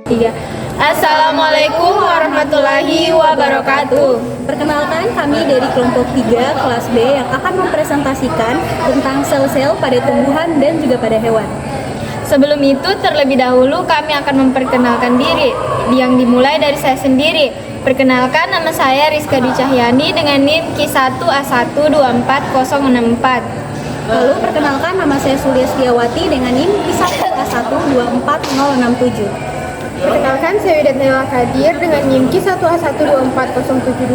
Tiga. Assalamualaikum warahmatullahi wabarakatuh. Perkenalkan, kami dari kelompok 3 kelas B yang akan mempresentasikan tentang sel-sel pada tumbuhan dan juga pada hewan. Sebelum itu, terlebih dahulu kami akan memperkenalkan diri, yang dimulai dari saya sendiri. Perkenalkan, nama saya Rizka Dwi Cahyani dengan NIM Q1A1244064. Lalu perkenalkan, nama saya Surya Setiawati dengan NIM Q1A1244067. Perkenalkan, saya Widat Naila Kadir dengan NIM Q1A1244072.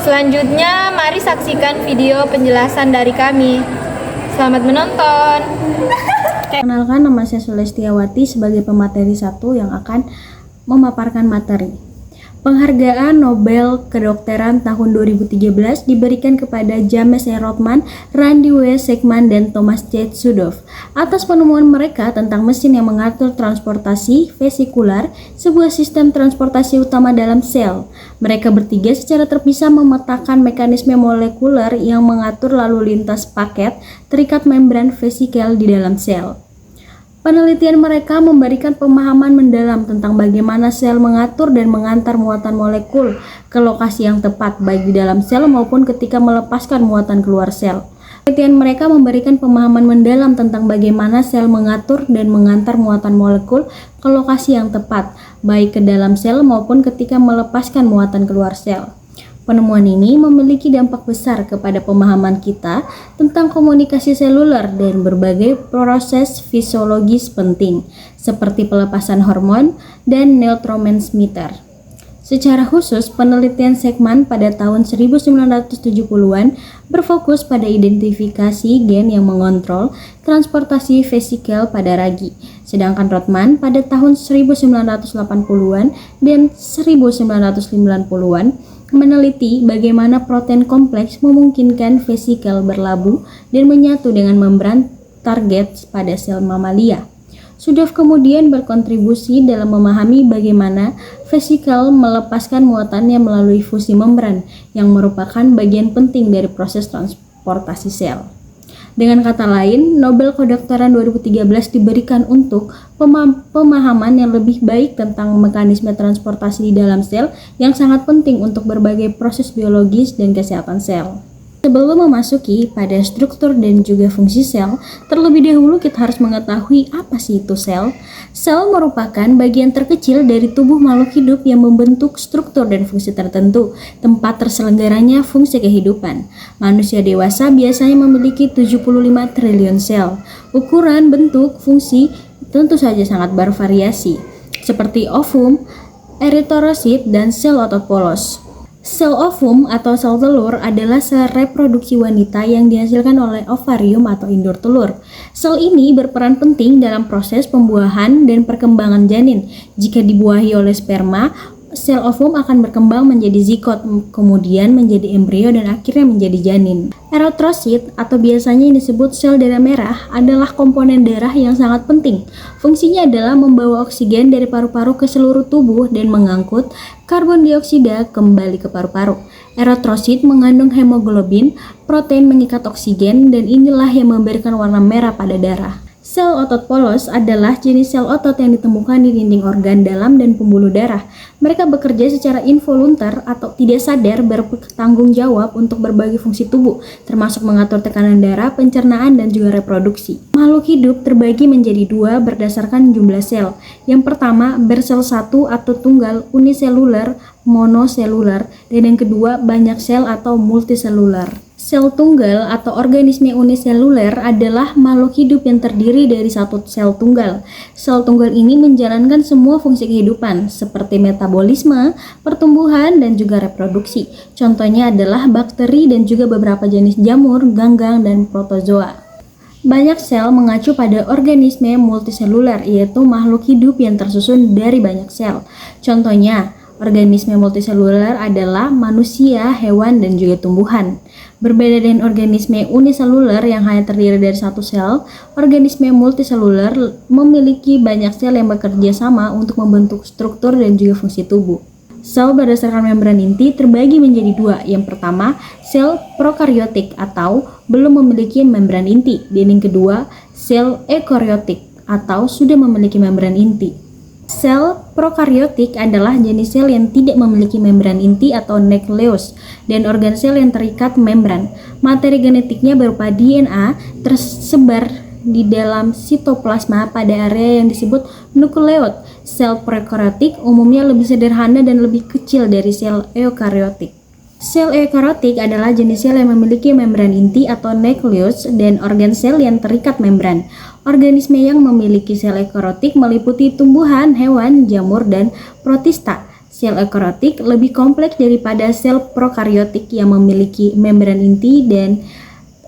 Selanjutnya, mari saksikan video penjelasan dari kami. Selamat menonton. Perkenalkan, nama saya Sulestiawati sebagai pemateri 1 yang akan memaparkan materi. Penghargaan Nobel Kedokteran tahun 2013 diberikan kepada James E. Rothman, Randy W. Schekman, dan Thomas J. Sudoff atas penemuan mereka tentang mesin yang mengatur transportasi vesikular, sebuah sistem transportasi utama dalam sel. Mereka bertiga secara terpisah memetakan mekanisme molekuler yang mengatur lalu lintas paket terikat membran vesikel di dalam sel. Penelitian mereka memberikan pemahaman mendalam tentang bagaimana sel mengatur dan mengantar muatan molekul ke lokasi yang tepat, baik di dalam sel maupun ketika melepaskan muatan keluar sel. Penelitian mereka memberikan pemahaman mendalam tentang bagaimana sel mengatur dan mengantar muatan molekul ke lokasi yang tepat, baik ke dalam sel maupun ketika melepaskan muatan keluar sel. Penemuan ini memiliki dampak besar kepada pemahaman kita tentang komunikasi seluler dan berbagai proses fisiologis penting, seperti pelepasan hormon dan neurotransmitter. Secara khusus, penelitian Schekman pada tahun 1970-an berfokus pada identifikasi gen yang mengontrol transportasi vesikel pada ragi, sedangkan Rothman pada tahun 1980-an dan 1990-an meneliti bagaimana protein kompleks memungkinkan vesikel berlabuh dan menyatu dengan membran target pada sel mamalia. Sudoff kemudian berkontribusi dalam memahami bagaimana vesikel melepaskan muatannya melalui fusi membran yang merupakan bagian penting dari proses transportasi sel. Dengan kata lain, Nobel Kedokteran 2013 diberikan untuk pemahaman yang lebih baik tentang mekanisme transportasi di dalam sel yang sangat penting untuk berbagai proses biologis dan kesehatan sel. Sebelum memasuki pada struktur dan juga fungsi sel, terlebih dahulu kita harus mengetahui apa sih itu sel. Sel merupakan bagian terkecil dari tubuh makhluk hidup yang membentuk struktur dan fungsi tertentu, tempat terselenggaranya fungsi kehidupan. Manusia dewasa biasanya memiliki 75 triliun sel. Ukuran, bentuk, fungsi tentu saja sangat bervariasi, seperti ovum, eritrosit, dan sel otot polos. Sel ovum atau sel telur adalah sel reproduksi wanita yang dihasilkan oleh ovarium atau induk telur. Sel ini berperan penting dalam proses pembuahan dan perkembangan janin. Jika dibuahi oleh sperma, sel ovum akan berkembang menjadi zigot, kemudian menjadi embrio dan akhirnya menjadi janin. Eritrosit atau biasanya yang disebut sel darah merah adalah komponen darah yang sangat penting. Fungsinya adalah membawa oksigen dari paru-paru ke seluruh tubuh dan mengangkut karbon dioksida kembali ke paru-paru. Eritrosit mengandung hemoglobin, protein mengikat oksigen, dan inilah yang memberikan warna merah pada darah. Sel otot polos adalah jenis sel otot yang ditemukan di dinding organ dalam dan pembuluh darah. Mereka bekerja secara involuntar atau tidak sadar bertanggung jawab untuk berbagai fungsi tubuh, termasuk mengatur tekanan darah, pencernaan, dan juga reproduksi. Makhluk hidup terbagi menjadi dua berdasarkan jumlah sel. Yang pertama, bersel satu atau tunggal uniseluler, monoseluler, dan yang kedua, banyak sel atau multiseluler. Sel tunggal atau organisme uniseluler adalah makhluk hidup yang terdiri dari satu sel tunggal. Sel tunggal ini menjalankan semua fungsi kehidupan seperti metabolisme, pertumbuhan, dan juga reproduksi. Contohnya adalah bakteri dan juga beberapa jenis jamur, ganggang, dan protozoa. Banyak sel mengacu pada organisme multiseluler, yaitu makhluk hidup yang tersusun dari banyak sel. Contohnya, organisme multiseluler adalah manusia, hewan, dan juga tumbuhan. Berbeda dengan organisme uniseluler yang hanya terdiri dari satu sel, organisme multiseluler memiliki banyak sel yang bekerja sama untuk membentuk struktur dan juga fungsi tubuh. Sel berdasarkan membran inti terbagi menjadi dua. Yang pertama, sel prokaryotik atau belum memiliki membran inti, dan yang kedua, sel eukaryotik atau sudah memiliki membran inti. Sel prokariotik adalah jenis sel yang tidak memiliki membran inti atau nukleus dan organ sel yang terikat membran. Materi genetiknya berupa DNA tersebar di dalam sitoplasma pada area yang disebut nukleot. Sel prokariotik umumnya lebih sederhana dan lebih kecil dari sel eukariotik. Sel eukariotik adalah jenis sel yang memiliki membran inti atau nukleus dan organ sel yang terikat membran. Organisme yang memiliki sel eukariotik meliputi tumbuhan, hewan, jamur, dan protista. Sel eukariotik lebih kompleks daripada sel prokariotik yang memiliki membran inti dan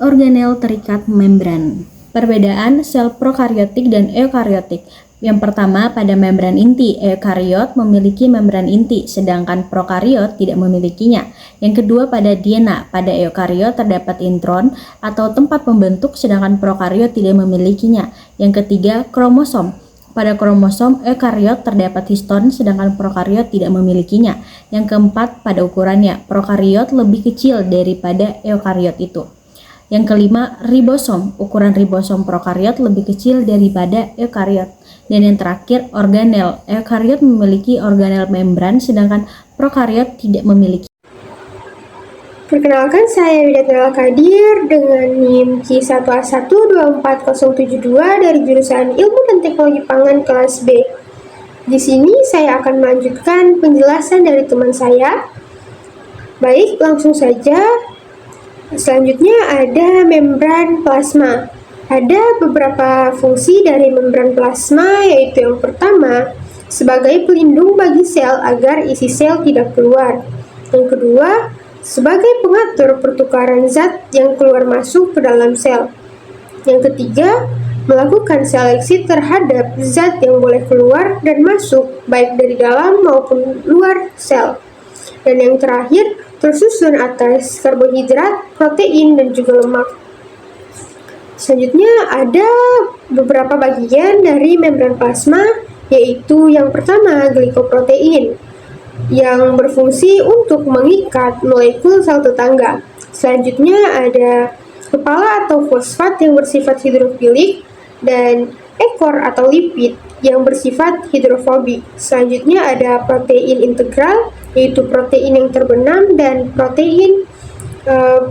organel terikat membran. Perbedaan sel prokariotik dan eukariotik. Yang pertama, pada membran inti, eukariot memiliki membran inti, sedangkan prokariot tidak memilikinya. Yang kedua, pada DNA, pada eukariot terdapat intron atau tempat pembentuk, sedangkan prokariot tidak memilikinya. Yang ketiga, kromosom. Pada kromosom eukariot terdapat histon, sedangkan prokariot tidak memilikinya. Yang keempat, pada ukurannya, prokariot lebih kecil daripada eukariot itu. Yang kelima, ribosom. Ukuran ribosom prokariot lebih kecil daripada eukariot. Dan yang terakhir, organel. Eukariot memiliki organel membran, sedangkan prokariot tidak memiliki. Perkenalkan, saya Widatnela Kadir dengan NIM Q1A1 24072 dari jurusan Ilmu dan Teknologi Pangan kelas B. Di sini saya akan melanjutkan penjelasan dari teman saya. Baik, langsung saja. Selanjutnya ada membran plasma. Ada beberapa fungsi dari membran plasma, yaitu yang pertama, sebagai pelindung bagi sel agar isi sel tidak keluar. Yang kedua, sebagai pengatur pertukaran zat yang keluar masuk ke dalam sel. Yang ketiga, melakukan seleksi terhadap zat yang boleh keluar dan masuk, baik dari dalam maupun luar sel. Dan yang terakhir, tersusun atas karbohidrat, protein, dan juga lemak. Selanjutnya ada beberapa bagian dari membran plasma, yaitu yang pertama glikoprotein yang berfungsi untuk mengikat molekul sel tetangga. Selanjutnya ada kepala atau fosfat yang bersifat hidrofilik dan ekor atau lipid yang bersifat hidrofobik. Selanjutnya ada protein integral, yaitu protein yang terbenam, dan protein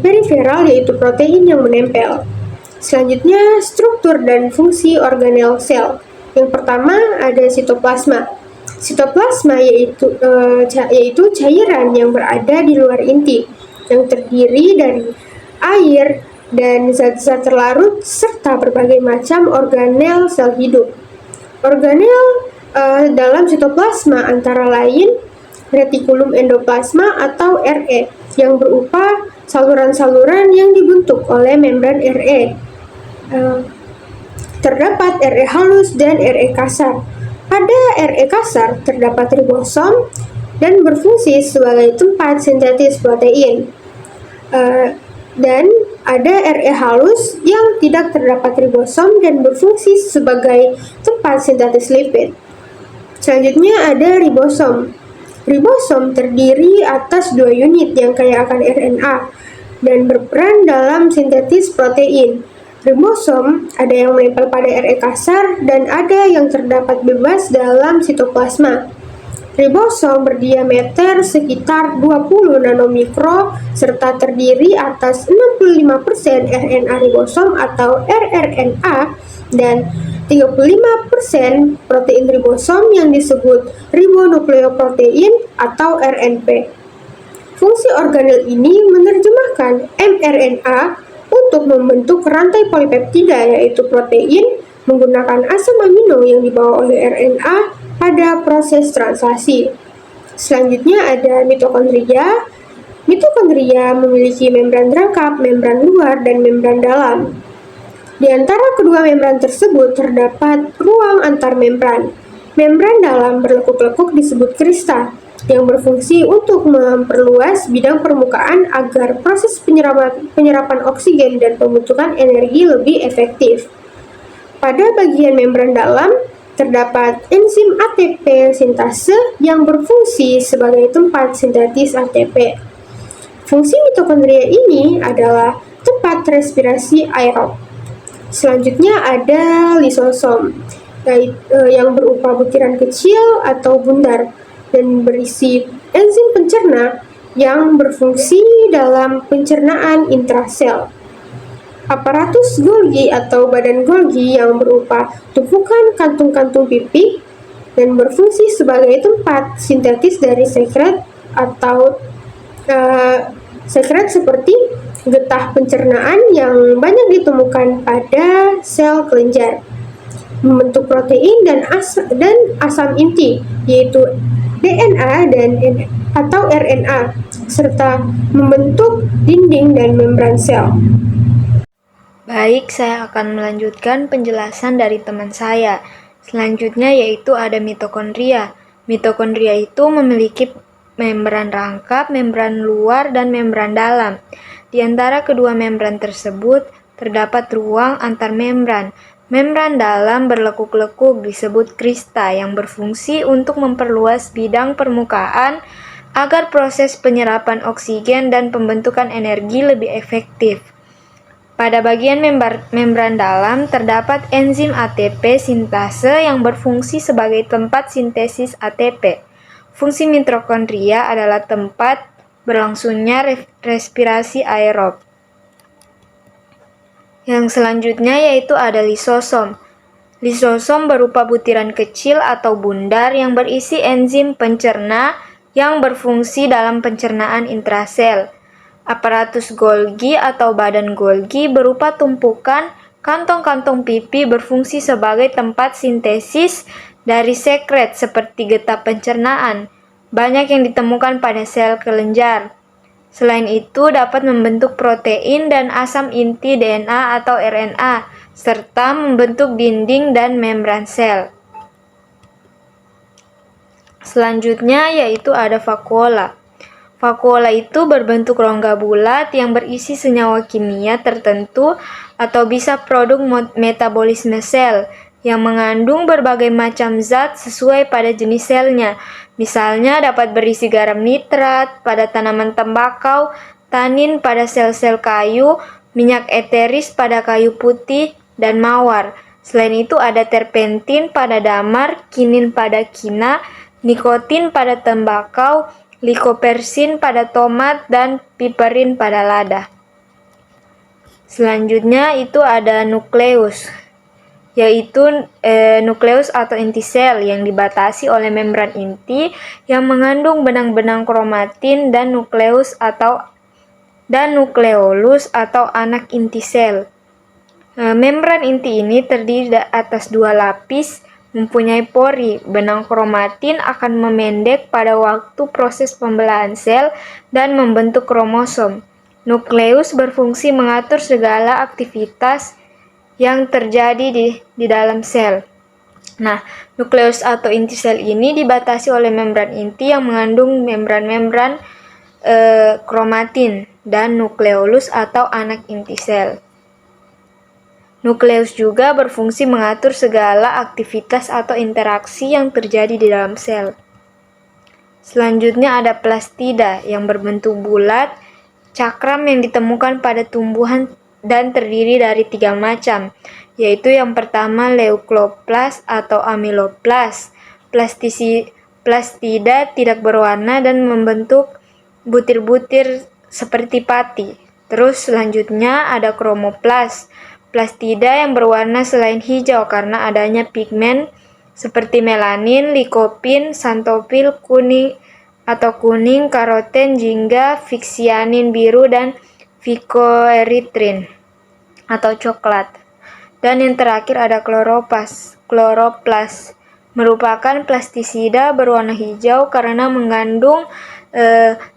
periferal, yaitu protein yang menempel. Selanjutnya, struktur dan fungsi organel sel. Yang pertama ada sitoplasma. Sitoplasma yaitu cairan yang berada di luar inti, yang terdiri dari air dan zat-zat terlarut serta berbagai macam organel sel hidup. Organel dalam sitoplasma antara lain retikulum endoplasma atau RE yang berupa saluran-saluran yang dibentuk oleh membran RE. Terdapat RE halus dan RE kasar. Pada RE kasar terdapat ribosom dan berfungsi sebagai tempat sintetis protein. Dan ada RE halus yang tidak terdapat ribosom dan berfungsi sebagai tempat sintetis lipid. Selanjutnya ada ribosom. Ribosom terdiri atas 2 unit yang kaya akan RNA dan berperan dalam sintetis protein. Ribosom ada yang menempel pada RE kasar dan ada yang terdapat bebas dalam sitoplasma. Ribosom berdiameter sekitar 20 nanomikro serta terdiri atas 65% RNA ribosom atau rRNA dan 35% protein ribosom yang disebut ribonukleoprotein atau RNP. Fungsi organel ini menerjemahkan mRNA untuk membentuk rantai polipeptida, yaitu protein, menggunakan asam amino yang dibawa oleh RNA pada proses translasi. Selanjutnya ada mitokondria. Mitokondria memiliki membran rangkap, membran luar, dan membran dalam. Di antara kedua membran tersebut terdapat ruang antar membran. Membran dalam berlekuk-lekuk disebut krista, yang berfungsi untuk memperluas bidang permukaan agar proses penyerapan oksigen dan pembentukan energi lebih efektif. Pada bagian membran dalam, terdapat enzim ATP sintase yang berfungsi sebagai tempat sintetis ATP. Fungsi mitokondria ini adalah tempat respirasi aerob. Selanjutnya ada lisosom. yang berupa butiran kecil atau bundar dan berisi enzim pencerna yang berfungsi dalam pencernaan intrasel. Aparatus Golgi atau badan Golgi yang berupa tumpukan kantung-kantung pipih dan berfungsi sebagai tempat sintetis dari sekret atau sekret seperti getah pencernaan yang banyak ditemukan pada sel kelenjar, membentuk protein dan asam inti yaitu DNA atau RNA, serta membentuk dinding dan membran sel. Baik, saya akan melanjutkan penjelasan dari teman saya. Selanjutnya yaitu ada mitokondria. Mitokondria itu memiliki membran rangkap, membran luar, dan membran dalam. Di antara kedua membran tersebut terdapat ruang antar membran. Membran dalam berlekuk-lekuk disebut krista yang berfungsi untuk memperluas bidang permukaan agar proses penyerapan oksigen dan pembentukan energi lebih efektif. Pada bagian membran dalam terdapat enzim ATP sintase yang berfungsi sebagai tempat sintesis ATP. Fungsi mitokondria adalah tempat berlangsungnya respirasi aerob. Yang selanjutnya yaitu ada lisosom. Lisosom berupa butiran kecil atau bundar yang berisi enzim pencerna yang berfungsi dalam pencernaan intrasel. Aparatus Golgi atau badan Golgi berupa tumpukan kantong-kantong pipi berfungsi sebagai tempat sintesis dari sekret seperti getah pencernaan. Banyak yang ditemukan pada sel kelenjar. Selain itu dapat membentuk protein dan asam inti DNA atau RNA, serta membentuk dinding dan membran sel. Selanjutnya yaitu ada vakuola. Vakuola itu berbentuk rongga bulat yang berisi senyawa kimia tertentu atau bisa produk metabolisme sel yang mengandung berbagai macam zat sesuai pada jenis selnya. Misalnya dapat berisi garam nitrat pada tanaman tembakau, tanin pada sel-sel kayu, minyak eteris pada kayu putih, dan mawar. Selain itu ada terpentin pada damar, kinin pada kina, nikotin pada tembakau, likopersin pada tomat, dan piperin pada lada. Selanjutnya itu ada nukleus, yaitu nukleus atau inti sel yang dibatasi oleh membran inti yang mengandung benang-benang kromatin dan nukleolus atau anak inti sel. Membran inti ini terdiri atas dua lapis, mempunyai pori. Benang kromatin akan memendek pada waktu proses pembelahan sel dan membentuk kromosom. Nukleus berfungsi mengatur segala aktivitas yang terjadi di dalam sel. Nah, nukleus atau inti sel ini dibatasi oleh membran inti yang mengandung membran-membran kromatin dan nukleolus atau anak inti sel. Nukleus juga berfungsi mengatur segala aktivitas atau interaksi yang terjadi di dalam sel. Selanjutnya ada plastida yang berbentuk bulat, cakram yang ditemukan pada tumbuhan dan terdiri dari 3 macam, yaitu yang pertama leukoplast atau amiloplas. Plastida tidak berwarna dan membentuk butir-butir seperti pati. Terus selanjutnya ada kromoplas. Plastida yang berwarna selain hijau karena adanya pigmen seperti melanin, likopin, xanthopil, kuning, karoten, jingga, fiksianin biru, dan phycoerythrin atau coklat. Dan yang terakhir ada kloroplas. Kloroplas merupakan plastisida berwarna hijau karena mengandung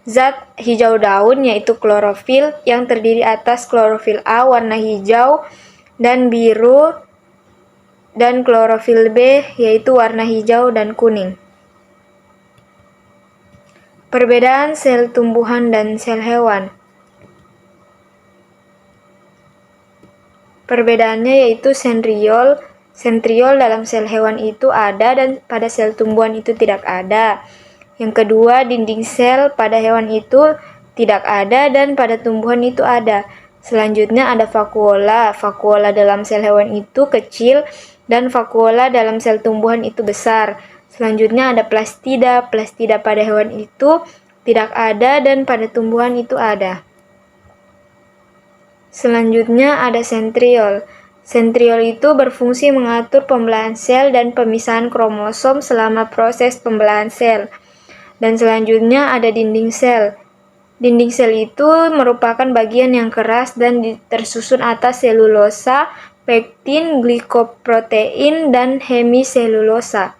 zat hijau daun yaitu klorofil yang terdiri atas klorofil A warna hijau dan biru dan klorofil B yaitu warna hijau dan kuning. Perbedaan sel tumbuhan dan sel hewan. Perbedaannya yaitu sentriol dalam sel hewan itu ada dan pada sel tumbuhan itu tidak ada. Yang kedua, dinding sel pada hewan itu tidak ada dan pada tumbuhan itu ada. Selanjutnya ada vakuola. Vakuola dalam sel hewan itu kecil dan vakuola dalam sel tumbuhan itu besar. Selanjutnya ada plastida. Plastida pada hewan itu tidak ada dan pada tumbuhan itu ada. Selanjutnya ada sentriol. Sentriol itu berfungsi mengatur pembelahan sel dan pemisahan kromosom selama proses pembelahan sel. Dan selanjutnya ada dinding sel. Dinding sel itu merupakan bagian yang keras dan tersusun atas selulosa, pektin, glikoprotein, dan hemiselulosa.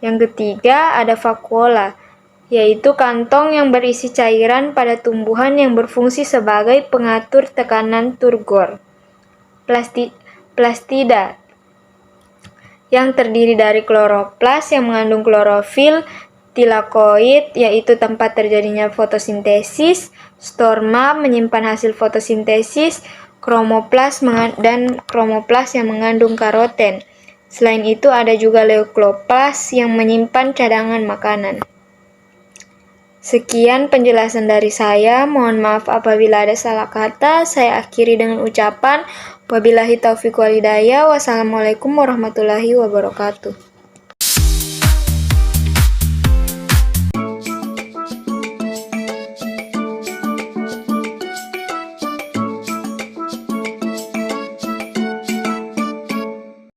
Yang ketiga ada vakuola, yaitu kantong yang berisi cairan pada tumbuhan yang berfungsi sebagai pengatur tekanan turgor. Plastida yang terdiri dari kloroplas yang mengandung klorofil, tilakoid yaitu tempat terjadinya fotosintesis, storma menyimpan hasil fotosintesis, kromoplas dan kromoplas yang mengandung karoten. Selain itu ada juga leukoplas yang menyimpan cadangan makanan. Sekian penjelasan dari saya, mohon maaf apabila ada salah kata. Saya akhiri dengan ucapan wabillahi taufiq wal hidayah. Wassalamualaikum warahmatullahi wabarakatuh.